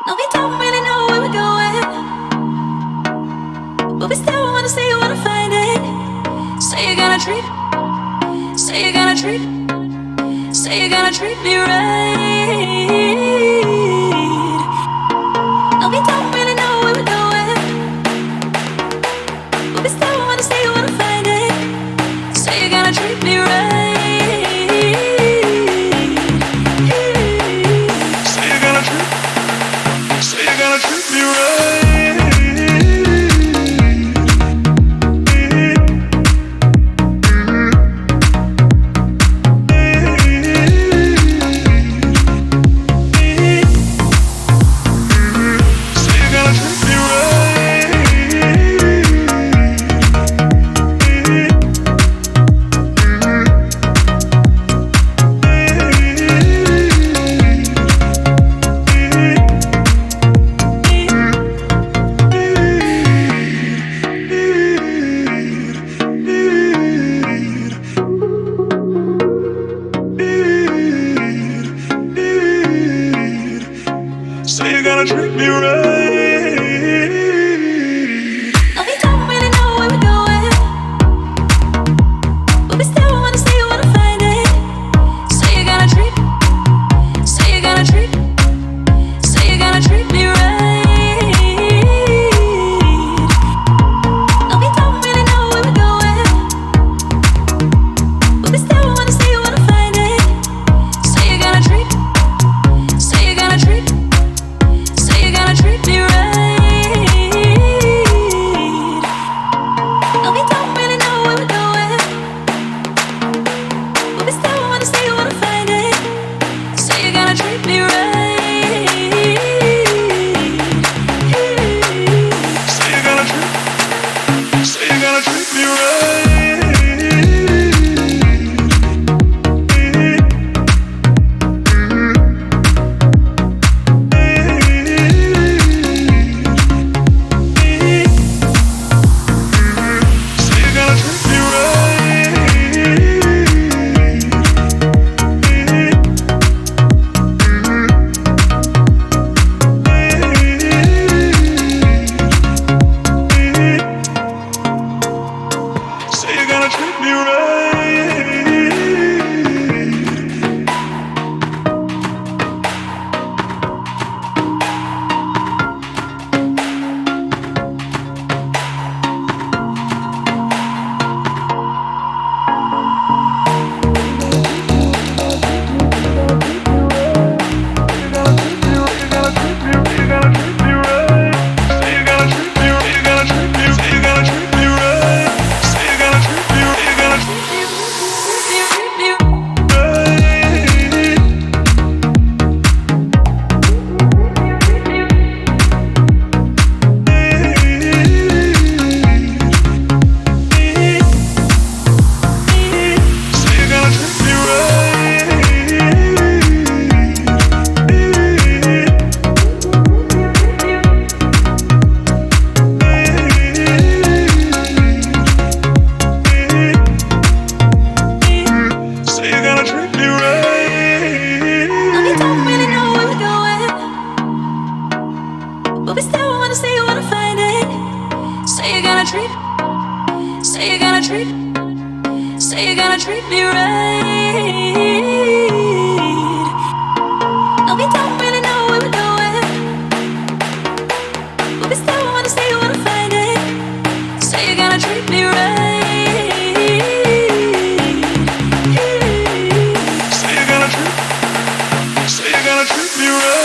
No, we don't really know where we're going, but we still wanna say you wanna find it. Say you're gonna treat, say you're gonna treat, say you're gonna treat me right. No, we don't really know where we're going, but we still wanna say you wanna find it. Say you're gonna treat me right. Treat me right. Treat me right.